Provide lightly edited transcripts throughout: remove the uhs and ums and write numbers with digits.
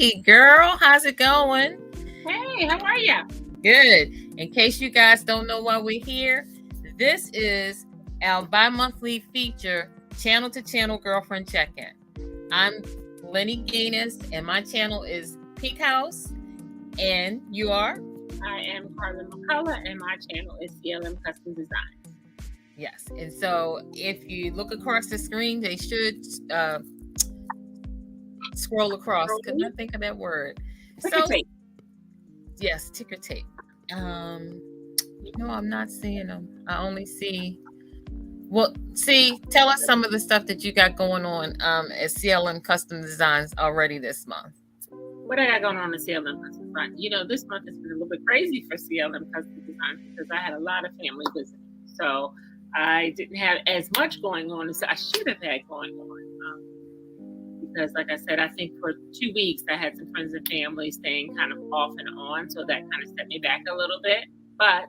Hey, girl, how's it going? Hey, how are you? Good. In case you guys don't know why we're here, this is our bi-monthly feature, Channel to Channel Girlfriend Check-In. I'm Lynie Gainous, and my channel is Pinkhouse, and you are? I am Carla McCullough, and my channel is CLM CustomDesigns. Yes, and so if you look across the screen, they should scroll across. Couldn't I think of that word? Ticker tape. Yes, ticker tape. I'm not seeing them. I only see. Well, tell us some of the stuff that you got going on at CLM CustomDesigns already this month. What I got going on at CLM CustomDesigns? This month has been a little bit crazy for CLM CustomDesigns because I had a lot of family visiting. So I didn't have as much going on as I should have had going on. Because like I said, I think for 2 weeks I had some friends and family staying kind of off and on. So that kind of set me back a little bit. But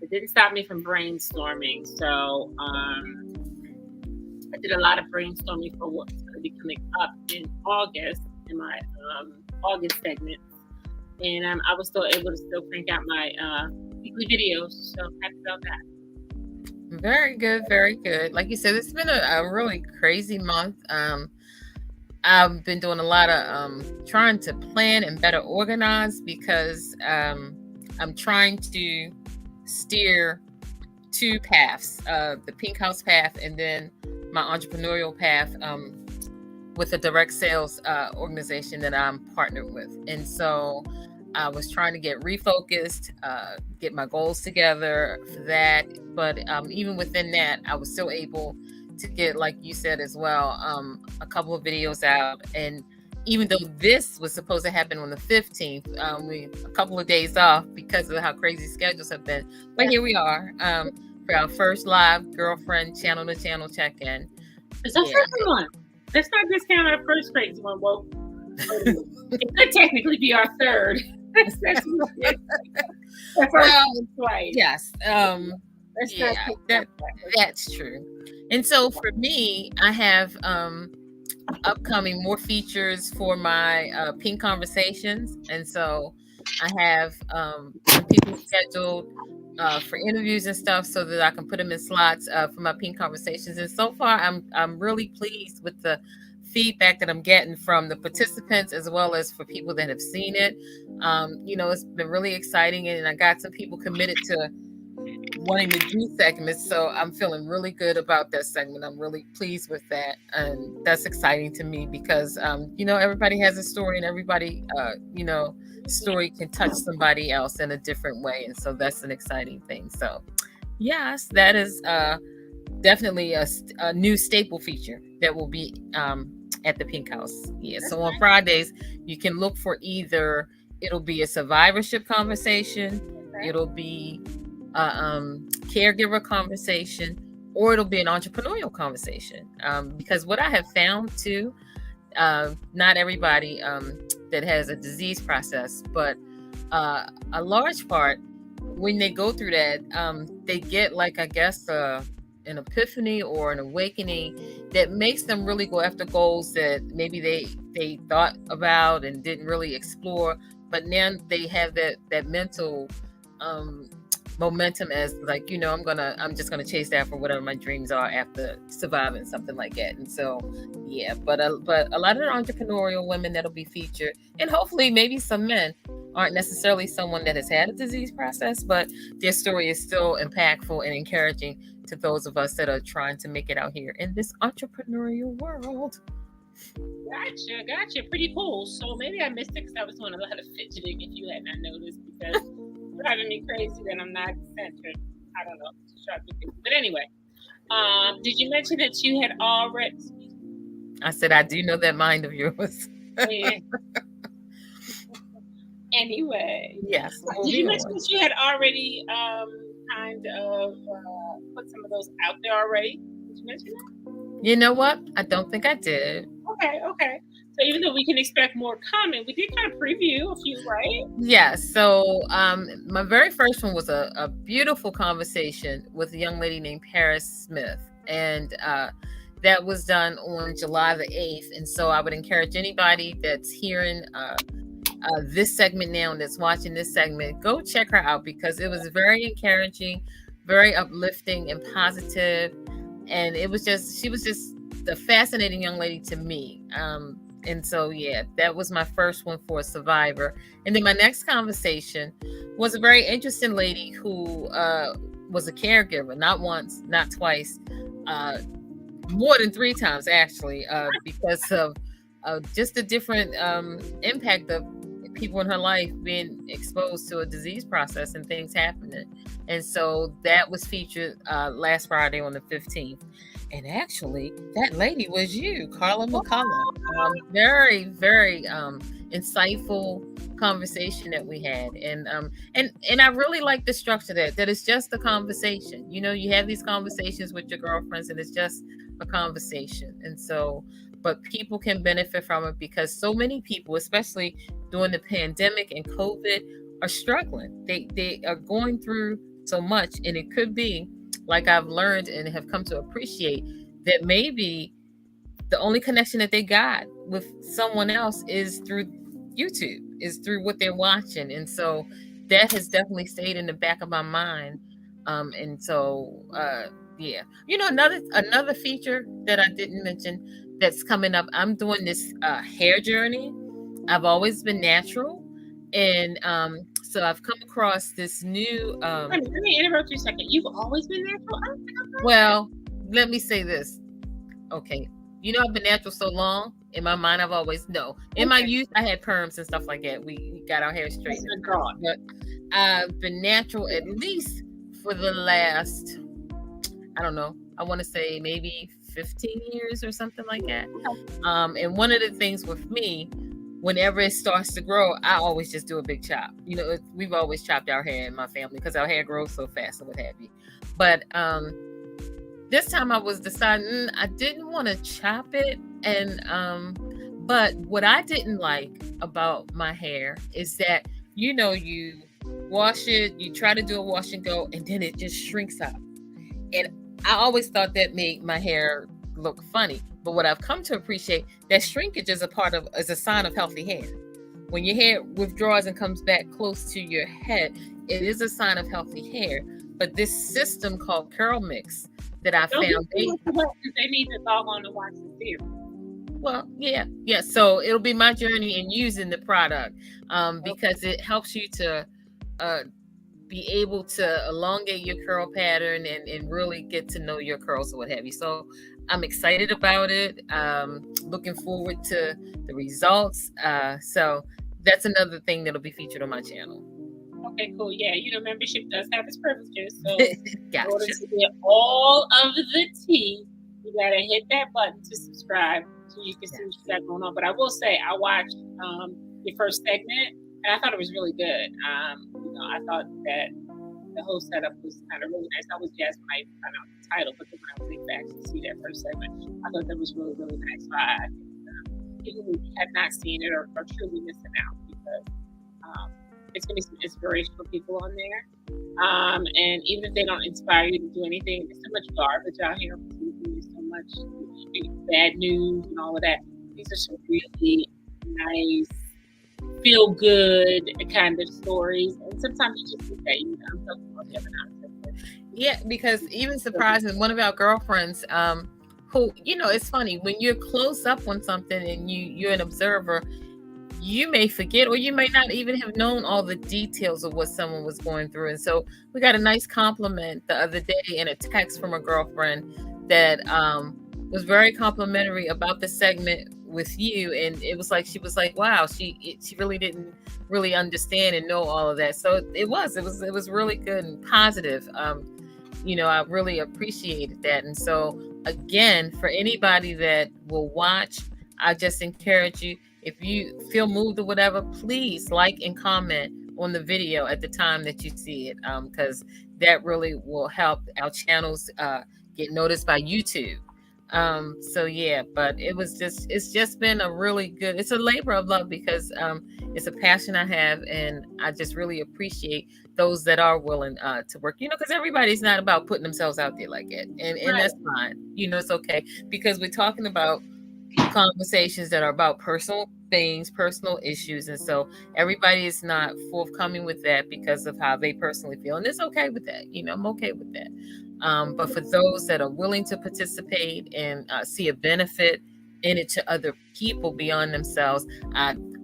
it didn't stop me from brainstorming. So I did a lot of brainstorming for what's going to be coming up in August in my August segment. And I was still able to crank out my weekly videos. So happy about that. Very good. Very good. Like you said, it's been a really crazy month. I've been doing a lot of trying to plan and better organize because I'm trying to steer two paths, the Pinkhouse path and then my entrepreneurial path with a direct sales organization that I'm partnered with. And so I was trying to get refocused, get my goals together for that. But even within that, I was still able to get, like you said as well, a couple of videos out. And even though this was supposed to happen on the 15th, we a couple of days off because of how crazy schedules have been. But here we are for our first live girlfriend channel to channel check-in. It's our first one. Let's not discount our first crazy one. Well, it could technically be our third. That's right. Yes. That's true. And so for me, I have upcoming more features for my Pink Conversations. And so I have some people scheduled for interviews and stuff so that I can put them in slots for my Pink Conversations. And so far, I'm really pleased with the feedback that I'm getting from the participants as well as for people that have seen it. It's been really exciting, and I got some people committed to wanting to do segments, so I'm feeling really good about that segment. I'm really pleased with that, and that's exciting to me because everybody has a story, and everybody story can touch somebody else in a different way, and so that's an exciting thing. So yes, that is definitely a new staple feature that will be at the Pink House. So on Fridays you can look for either it'll be a survivorship conversation, it'll be caregiver conversation, or it'll be an entrepreneurial conversation. Because what I have found too, not everybody that has a disease process, but a large part when they go through that, they get an epiphany or an awakening that makes them really go after goals that maybe they thought about and didn't really explore, but now they have that mental momentum as like, I'm just gonna chase that for whatever my dreams are after surviving something like that. And so but a lot of the entrepreneurial women that'll be featured, and hopefully maybe some men, aren't necessarily someone that has had a disease process, but their story is still impactful and encouraging to those of us that are trying to make it out here in this entrepreneurial world. Gotcha. Pretty cool. So maybe I missed it because I was doing a lot of fidgeting if you had not noticed, because driving me crazy that I'm not centered. I don't know. But anyway, did you mention that you had already... I said, I do know that mind of yours. Yeah. Anyway. Yes. Did you mention that you had already kind of put some of those out there already? Did you mention that? You know what? I don't think I did. Okay. So even though we can expect more coming, we did kind of preview a few, right? Yeah. So my very first one was a beautiful conversation with a young lady named Paris Smith. And that was done on July the 8th. And so I would encourage anybody that's hearing this segment now and that's watching this segment, go check her out, because it was very encouraging, very uplifting and positive. And she was just the fascinating young lady to me. And so, yeah, that was my first one for a survivor. And then my next conversation was a very interesting lady who was a caregiver, not once, not twice, more than 3 times actually, because of just the different impact of people in her life being exposed to a disease process and things happening. And so that was featured last Friday on the 15th. And actually, that lady was you, Carla McCullough. Very, very insightful conversation that we had. And I really like the structure that it's just a conversation. You know, you have these conversations with your girlfriends and it's just a conversation. And so, but people can benefit from it because so many people, especially during the pandemic and COVID, are struggling. They are going through so much, and it could be, like I've learned and have come to appreciate, that maybe the only connection that they got with someone else is through YouTube, is through what they're watching. And so that has definitely stayed in the back of my mind. And so, yeah, you know, another feature that I didn't mention that's coming up, I'm doing this hair journey. I've always been natural. And so I've come across this new. Let me interrupt you a second. You've always been natural? Well, let me say this. Okay. You know, I've been natural so long. In my mind, I've always in my youth, I had perms and stuff like that. We got our hair straight. But I've been natural at least for the last, I don't know, I want to say maybe 15 years or something like that. And one of the things with me, whenever it starts to grow, I always just do a big chop. You know, we've always chopped our hair in my family because our hair grows so fast and what have you. But this time I was deciding I didn't want to chop it. And but what I didn't like about my hair is that, you know, you wash it, you try to do a wash and go, and then it just shrinks up. And I always thought that made my hair look funny. But what I've come to appreciate, that shrinkage is a sign of healthy hair. When your hair withdraws and comes back close to your head, it is a sign of healthy hair. But this system called Curl Mix that I found, they need to log on to watch the theory. Well, yeah. So it'll be my journey in using the product, because it helps you to be able to elongate your curl pattern and really get to know your curls or what have you. So I'm excited about it. Looking forward to the results. So that's another thing that'll be featured on my channel. Okay, cool. Yeah, you know, membership does have its privileges. So gotcha. In order to get all of the tea, you gotta hit that button to subscribe so you can see what you got going on. But I will say, I watched your first segment, and I thought it was really good. You know, I thought that the whole setup was kind of really nice. I was jazzed when I found out the title, but then when I was able to actually see that first segment, I thought that was really, really nice. So I think people who have not seen it are truly missing out, because it's going to be some inspirational people on there. And even if they don't inspire you to do anything, there's so much garbage out here on TV. There's so much bad news and all of that. These are some really nice, feel good kind of stories. And sometimes you just think that, you know, I'm talking about the other nonsense. Yeah, because even surprising, one of our girlfriends, who, you know, it's funny, when you're close up on something and you're an observer, you may forget, or you may not even have known all the details of what someone was going through. And so we got a nice compliment the other day in a text from a girlfriend that was very complimentary about the segment with you. And it was like, she was like, wow, she really didn't really understand and know all of that. So it was really good and positive. You know, I really appreciated that. And so again, for anybody that will watch, I just encourage you, if you feel moved or whatever, please like and comment on the video at the time that you see it, because that really will help our channels get noticed by YouTube. So yeah, but it's just been a really good, it's a labor of love because it's a passion I have, and I just really appreciate those that are willing to work, because everybody's not about putting themselves out there like it. And that's fine. It's okay, because we're talking about conversations that are about personal things, personal issues. And so everybody is not forthcoming with that because of how they personally feel. And it's okay with that. I'm okay with that. But for those that are willing to participate and see a benefit in it to other people beyond themselves,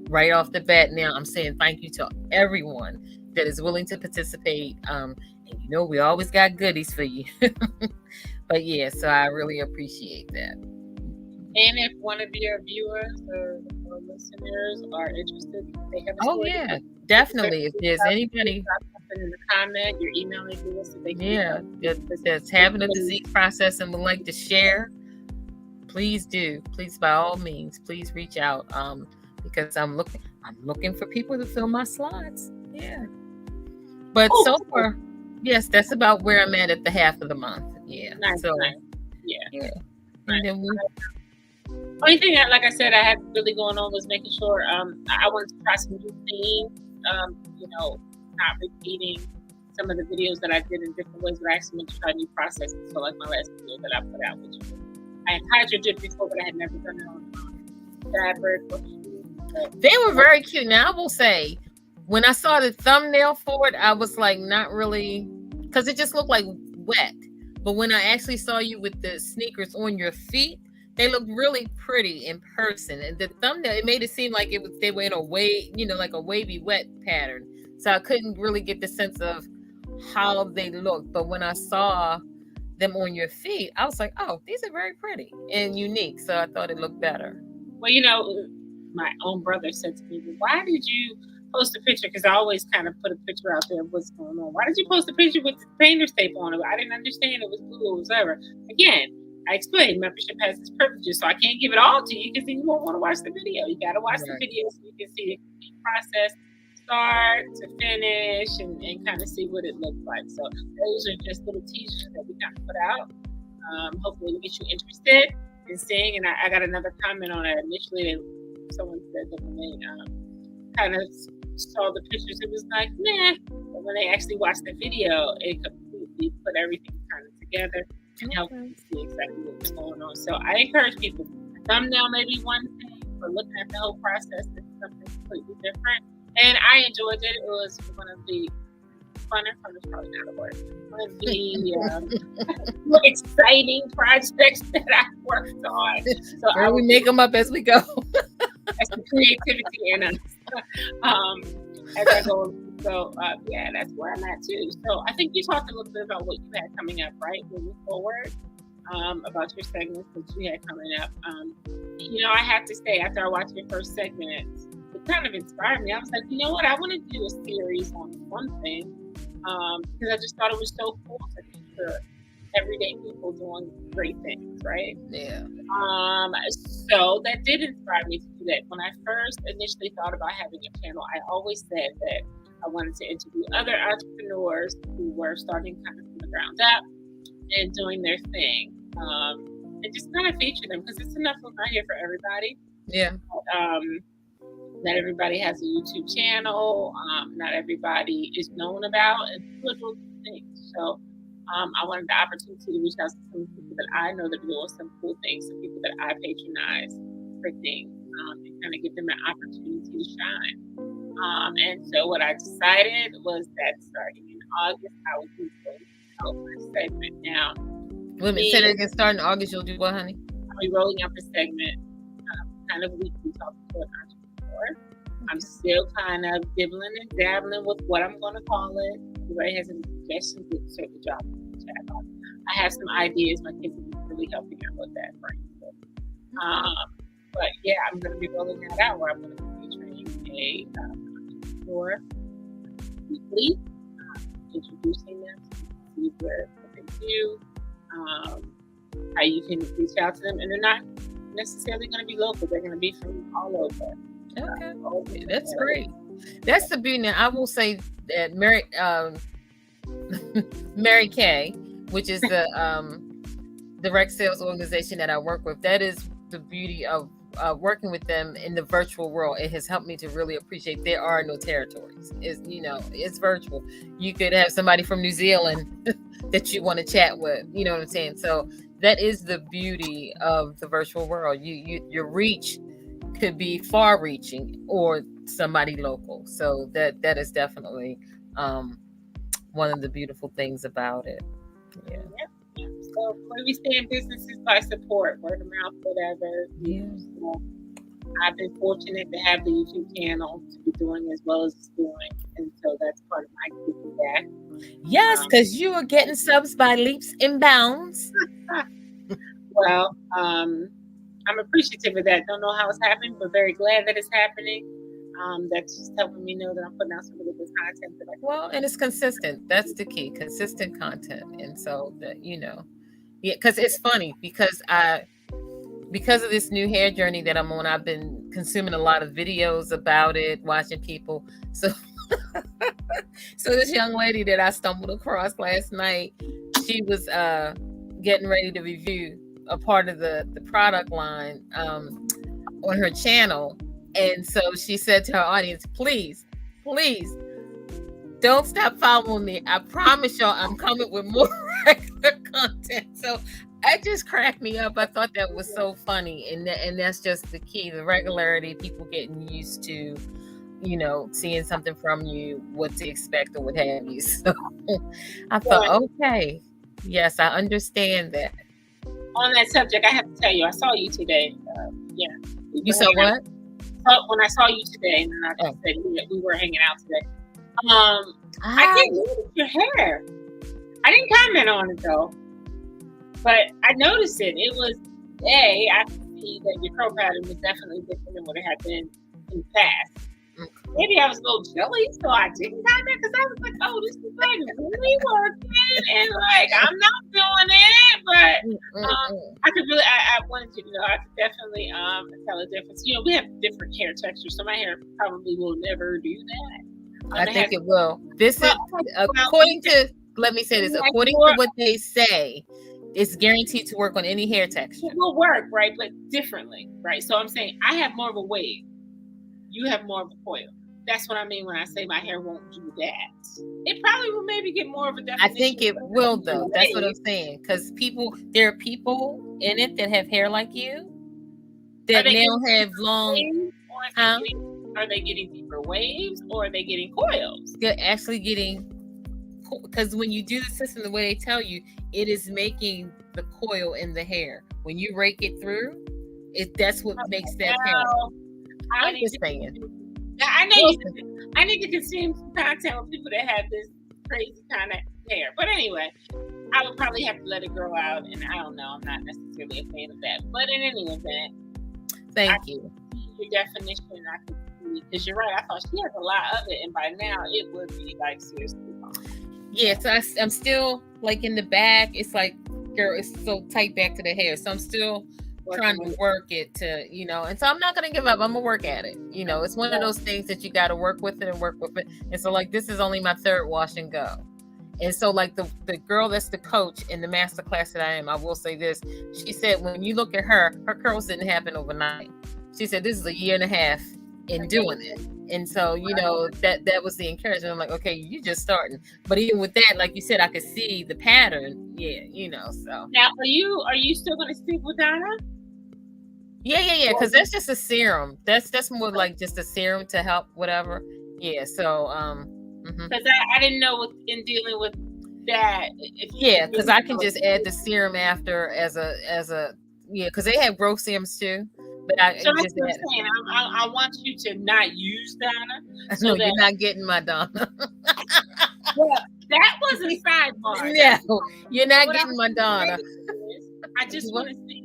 right off the bat now, I'm saying thank you to everyone that is willing to participate. And we always got goodies for you. But yeah, so I really appreciate that. And if one of your viewers or listeners are interested, they have a story. Oh yeah, definitely. If there's anybody in the comment, your email address, that's having a disease process and would like to share, please do. Please, by all means, please reach out. Because I'm looking for people to fill my slots. Yeah. But so far, yes, that's about where I'm at the half of the month. Yeah. Nice. Yeah. And then only thing that, like I said, I had really going on was making sure I wanted to try some new things. Not repeating some of the videos that I did in different ways, but I actually went to try new processes. So like my last video that I put out, which I had hydro dip before, but I had never done it on fabric or shoes. They were very cute. Now I will say, when I saw the thumbnail for it, I was like, not really, because it just looked like wet. But when I actually saw you with the sneakers on your feet, they looked really pretty in person. And the thumbnail, it made it seem like they were in a like a wavy wet pattern. So I couldn't really get the sense of how they looked. But when I saw them on your feet, I was like, oh, these are very pretty and unique. So I thought it looked better. Well, my own brother said to me, why did you post a picture? Because I always kind of put a picture out there of what's going on. Why did you post a picture with the painter's tape on it? I didn't understand it was blue or whatever. Again, I explained membership has its privileges, so I can't give it all to you because then you won't want to watch the video. You got to watch the video so you can see the complete process, start to finish, and kind of see what it looks like. So those are just little teasers that we kind of put out. Hopefully we get you interested in seeing. And I got another comment on it initially. Someone said that when they kind of saw the pictures, it was like, nah. But when they actually watched the video, it completely put everything kind of together and help you see exactly what's going on. So I encourage people, the thumbnail may be one thing, but looking at the whole process is something completely different. And I enjoyed it. It was one of the fun is probably not a word. One of the more exciting projects that I've worked on. So we make them up as we go. That's the creativity in us. As I go. So that's where I'm at too. So I think you talked a little bit about what you had coming up, right? Moving forward, about your segments that you had coming up. I have to say, after I watched your first segment, it kind of inspired me. I was like, you know what? I want to do a series on one thing because I just thought it was so cool to picture everyday people doing great things, right? Yeah. So that did inspire me to do that. When I first initially thought about having a channel, I always said that I wanted to interview other entrepreneurs who were starting kind of from the ground up and doing their thing, and just kind of feature them because it's enough not here for everybody. Yeah. Not everybody has a YouTube channel. Not everybody is known about and little things. So I wanted the opportunity to reach out to some people that I know that are doing some cool things, some people that I patronize for things, and kind of give them an opportunity to shine. And so what I decided was that starting in August, I would do a segment. Now, let me say that again. Starting in August, you'll do what, honey? I'll be rolling up a segment, kind of weekly, talking to an entrepreneur. I'm still kind of dibbling and dabbling with what I'm going to call it. If anybody has any suggestions, you can certainly drop them in the chat box. I have some ideas. My kids will be really helping out with that. But yeah, I'm going to be rolling that out where I'm going to be featuring a entrepreneur weekly, introducing them to see what they do, how you can reach out to them. And they're not necessarily going to be local. They're going to be from all over. Okay, that's great. That's the beauty. Now, I will say that Mary Kay, which is the direct sales organization that I work with, that is the beauty of working with them in the virtual world. It has helped me to really appreciate there are no territories. It's virtual. You could have somebody from New Zealand that you want to chat with. You know what I'm saying? So that is the beauty of the virtual world. Your reach could be far reaching or somebody local. So that is definitely one of the beautiful things about it. Yeah. So when we stay in businesses by support, word of mouth, whatever. Yeah. So I've been fortunate to have the YouTube channel to be doing as well as it's doing, and so that's part of my giving back. Yes, because you are getting subs by leaps and bounds. Well, I'm appreciative of that. Don't know how it's happening, but very glad that it's happening. That's just helping me know that I'm putting out some really good content. Well, and it's consistent. That's the key, consistent content. And so that, because it's funny because of this new hair journey that I'm on, I've been consuming a lot of videos about it, watching people. So this young lady that I stumbled across last night, she was getting ready to review a part of the product line on her channel. And so she said to her audience, please don't stop following me. I promise y'all I'm coming with more regular content. So that just cracked me up. I thought that was so funny. And that's just the key, the regularity, people getting used to, seeing something from you, what to expect or what have you. So I thought, okay, yes, I understand that. On that subject, I have to tell you, I saw you today. You saw what? When I saw you today, and I just said we were hanging out today. I didn't notice your hair. I didn't comment on it though, but I noticed it. It was I could see that your curl pattern was definitely different than what it had been in the past. Maybe I was a little jelly, so I didn't comment because I was like, "Oh, this is like really working," and like I'm not doing it, but I could really, I wanted you to know, I could definitely tell a difference. We have different hair textures, so my hair probably will never do that. I think it will. This is according to. Let me say this: according to what they say, it's guaranteed to work on any hair texture. It will work, right? But differently, right? So I'm saying I have more of a wave. You have more of a coil. That's what I mean when I say my hair won't do that. It probably will maybe get more of a definition. I think it will, though. That's what I'm saying. Because there are people in it that have hair like you that now have long. Are they getting deeper waves or are they getting coils? They're actually getting, because when you do the system the way they tell you, it is making the coil in the hair. When you rake it through, that's what makes that hair. I'm just saying. I need to consume some content with people that have this crazy kind of hair. But anyway, I would probably have to let it grow out, and I don't know. I'm not necessarily a fan of that. But in any event, thank you. Your definition, I can see, because you're right. I thought she has a lot of it, and by now it would be like seriously long. Yeah, so I'm still like in the back. It's like, girl, it's so tight back to the hair. So I'm still trying to work it to, and so I'm not going to give up. I'm going to work at it. It's one of those things that you got to work with it. And so like, this is only my third wash and go. And so like the girl that's the coach in the master class that I am, I will say this. She said, when you look at her curls didn't happen overnight. She said, this is 1.5 years in doing it. And so, that was the encouragement. I'm like, okay, you're just starting. But even with that, like you said, I could see the pattern. Yeah, so. Now, are you still going to stick with Donna? Yeah. Because that's just a serum. That's more like just a serum to help whatever. Yeah. So, because I didn't know in dealing with that. Yeah, because I can just add the serum after as a because they have growth serums too. But so that's what I'm saying. I want you to not use Donna. So you're not getting my Donna. Well, that was a sidebar. No, you're not getting my Donna. I just want to see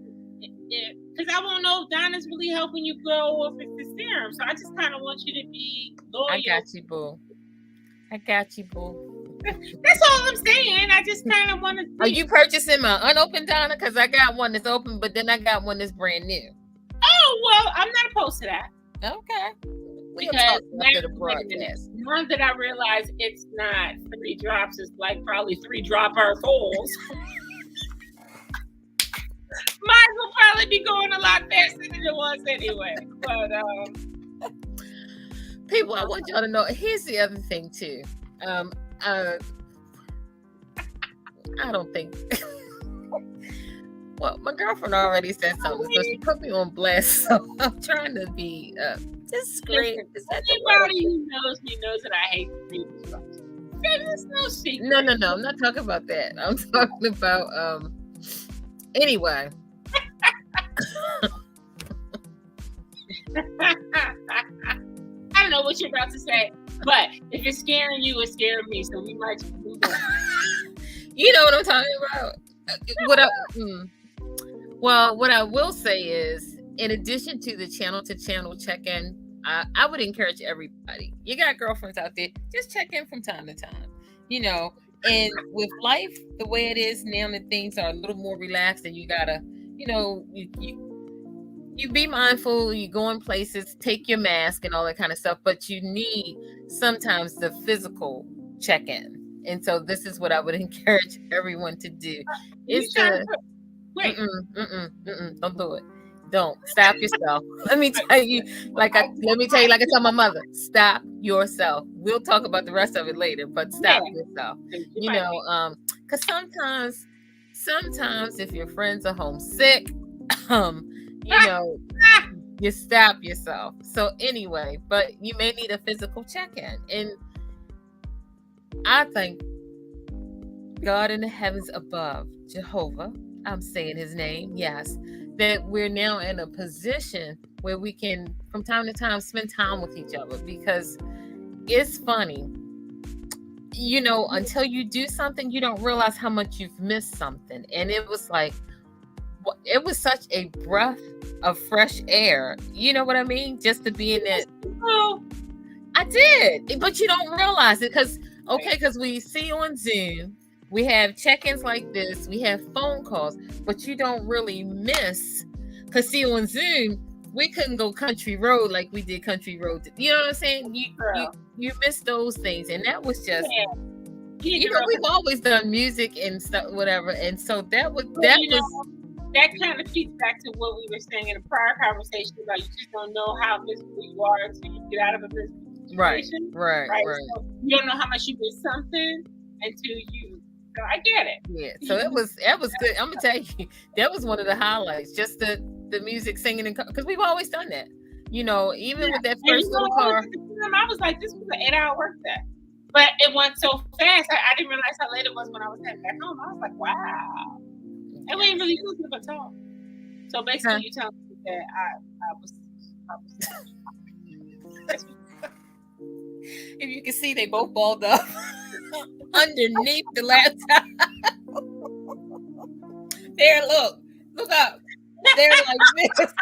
because I won't know if Donna's really helping you grow or if it's the serum. So I just kind of want you to be loyal. I got you, boo. That's all I'm saying. I just kind of want to. Are you purchasing my unopened Donna? Because I got one that's open, but then I got one that's brand new. Oh, well, I'm not opposed to that. Okay. Because now that I realize it's not 3 drops, it's like probably 3 dropper fulls. probably be going a lot faster than it was anyway. But people, I want y'all to know. Here's the other thing too. I don't think. Well, my girlfriend already said something, so she put me on blast. So I'm trying to be discreet. Anybody who knows me knows that I hate to read instructions. There's no secret. No. I'm not talking about that. I'm talking about anyway. I don't know what you're about to say, but if it's scaring you, it's scaring me. So we might just move on. You know what I'm talking about. What I will say is, in addition to the channel-to-channel check-in, I would encourage everybody. You got girlfriends out there, just check in from time to time. You know, and with life the way it is now, that things are a little more relaxed, and you gotta, you know, you be mindful. You go in places, take your mask and all that kind of stuff, but you need sometimes the physical check-in. And so this is what I would encourage everyone to do. Is to don't do it. Don't stop yourself. Let me tell you, like I tell my mother, stop yourself. We'll talk about the rest of it later, but stop yourself. You know, because sometimes if your friends are homesick, you know, you stop yourself. So anyway, but you may need a physical check-in, and I thank God in the heavens above, Jehovah, I'm saying his name, yes, that we're now in a position where we can, from time to time, spend time with each other, because it's funny. You know, until you do something, you don't realize how much you've missed something. And it was like, it was such a breath of fresh air. You know what I mean? Just to be in that. Oh, I did, but you don't realize it because we see you on Zoom. We have check-ins like this. We have phone calls, but you don't really miss. Because see, on Zoom, we couldn't go country road like we did country road. You know what I'm saying? You miss those things, and that was just. Yeah. You know, we've always done music and stuff, whatever, and so that was. That kind of feeds back to what we were saying in a prior conversation about you just don't know how miserable you are until you get out of a miserable situation. Right. So you don't know how much you miss something until you. So I get it. Yeah. So that was good. I'm gonna tell you, that was one of the highlights. Just the music, singing, and because we've always done that. You know, even with that first little car. I was like, this was an 8-hour work day, but it went so fast. I didn't realize how late it was when I was heading back home. I was like, wow. And we ain't really using it at all. So basically, you telling me that I was. If you can see, they both balled up underneath the laptop. There, look up. They're like this.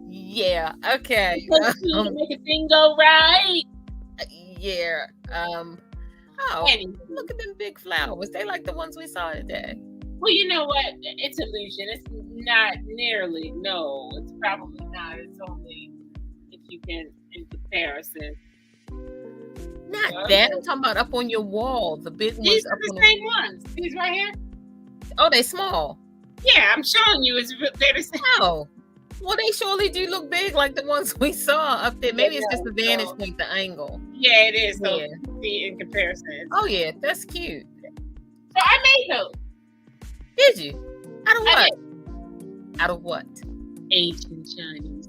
Yeah. Okay. Make a thing go right. Yeah. Oh, look at them big flowers. They like the ones we saw today. Well, you know what? It's illusion. It's not nearly. No, it's probably not. It's only if you can, in comparison. Not that. I'm talking about up on your wall. The big ones. These are the same ones. These right here. Oh, they small. Yeah, I'm showing you. They're the same. Oh. Well, they surely do look big like the ones we saw up there. Maybe it's just the vantage point, the angle. Yeah, it is. So see in comparison. Oh, yeah. That's cute. So I made those. Did you? Out of what? Out of what? Ancient Chinese.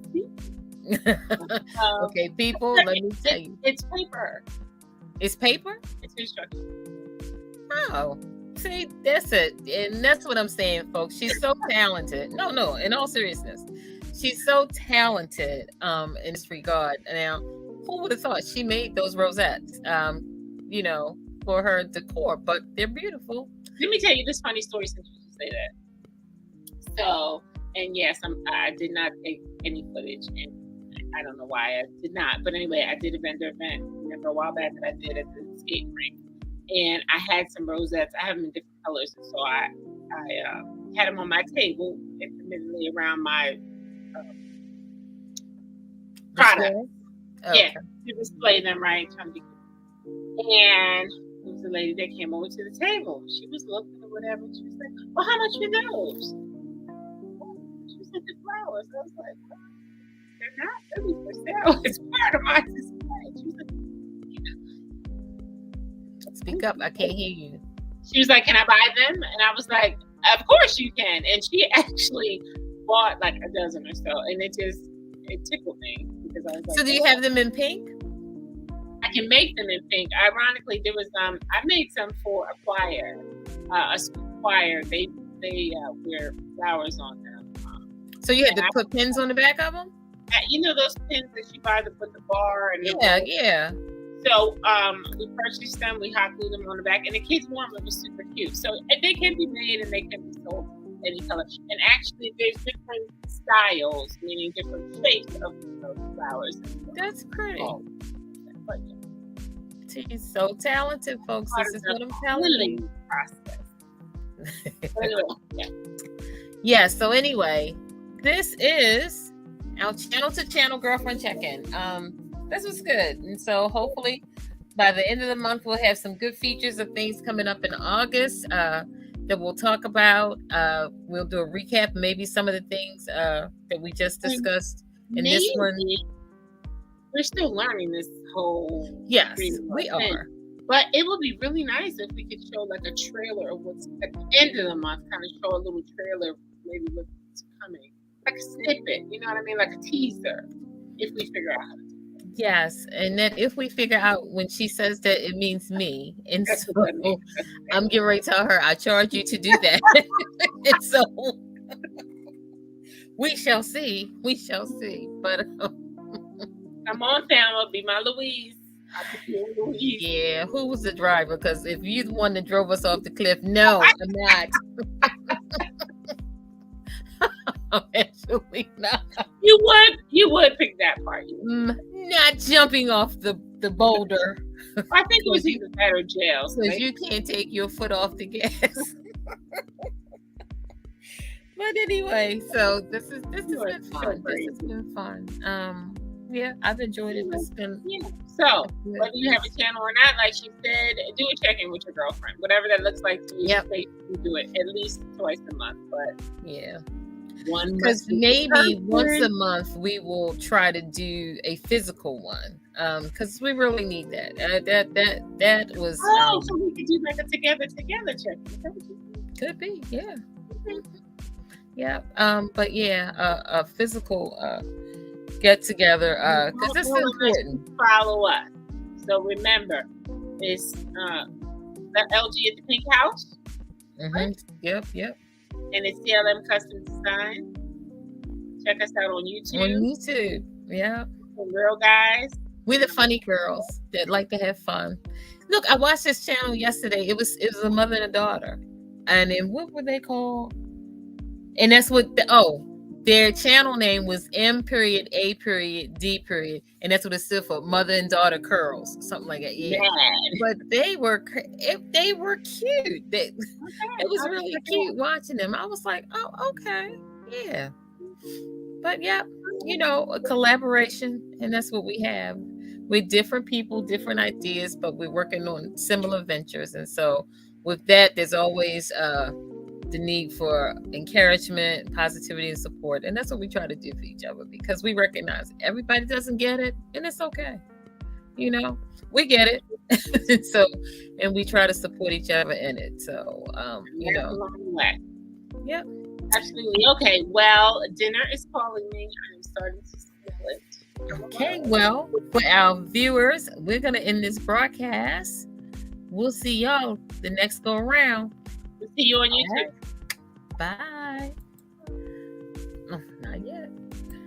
Okay, people, let me tell you. It's paper. It's paper? It's instruction. Oh. See, that's it. And that's what I'm saying, folks. She's so talented. No, in all seriousness. She's so talented in this regard. Now, who would have thought she made those rosettes, you know, for her decor, but they're beautiful. Let me tell you this funny story since you say that. So, and yes, I did not take any footage, and I don't know why I did not. But anyway, I did a vendor event. Remember a while back that I did at the skate rink. And I had some rosettes. I have them in different colors. And so I had them on my table, intermittently around my product. Okay. Yeah, to display them, right? Trying to be good. And there was a lady that came over to the table. She was looking whatever. She was like, well, how much are those? She said, the flowers. I was like, well, they're not really for sale. It's part of my display. She was like, Speak up. I can't hear you. She was like, can I buy them? And I was like, of course you can. And she actually bought like a dozen or so. And it tickled me because I was like, so do you have them in pink? I can make them in pink. Ironically, there was I made some for a choir, a school choir. They wear flowers on them. So you had to put pins on the back of them? You know those pins that you buy to put the bar and yeah. So we purchased them, we hot glued them on the back, and the kids wore them. It was super cute. So they can be made and they can be sold any color. And actually, there's different styles, meaning different shapes of those flowers. That's pretty. But, she's so talented, folks. This is what I'm telling you. Yeah. So anyway, this is our channel to channel girlfriend check-in. This was good, and so hopefully by the end of the month we'll have some good features of things coming up in August that we'll talk about. We'll do a recap, maybe some of the things that we just discussed in this one. We're still learning this whole. Yes, we are. But it would be really nice if we could show like a trailer of what's at the end of the month. Kind of show a little trailer, maybe what's coming, like a snippet. You know what I mean, like a teaser. If we figure out how to. Yes, and then if we figure out when she says that, it means me, and so I'm getting ready to tell her I charge you to do that. And so we shall see. But come on, family, be my Louise. Yeah, who was the driver? Because if you're the one that drove us off the cliff, no, I'm not. I'm actually not. You would pick that part. Not jumping off the boulder. I think it was even better jail. Because you can't take your foot off the gas. But anyway, so this has been fun. This has been fun. Yeah, I've enjoyed it. It's been So whether you have a channel or not, like she said, do a check-in with your girlfriend. Whatever that looks like to you, you do it at least twice a month. But yeah. Because maybe once a month we will try to do a physical one, because we really need that. That was. So we could do like a together check. Could be, yeah. Yeah. But yeah, a physical get together because this is important. Follow us. So remember, it's the LG at the Pinkhouse. Right? Yep. And it's CLM CustomDesigns. Check us out on YouTube. Yeah. Some real guys. We're the funny girls that like to have fun. Look, I watched this channel yesterday. It was a mother and a daughter. And then what were they called? And that's what their channel name was M.A.D. And that's what it stood for, Mother and Daughter Curls, something like that. Yeah. But they were cute. It was really cute watching them. I was like, oh, okay. Yeah. But yeah, a collaboration, and that's what we have. We're different people, different ideas, but we're working on similar ventures. And so with that, there's always the need for encouragement, positivity, and support. And that's what we try to do for each other, because we recognize everybody doesn't get it, and it's okay. We get it. and we try to support each other in it. So, Yeah. Absolutely. Okay. Well, dinner is calling me. I'm starting to smell it. Okay. Well, for our viewers, we're going to end this broadcast. We'll see y'all the next go around. We'll see you on YouTube. Bye.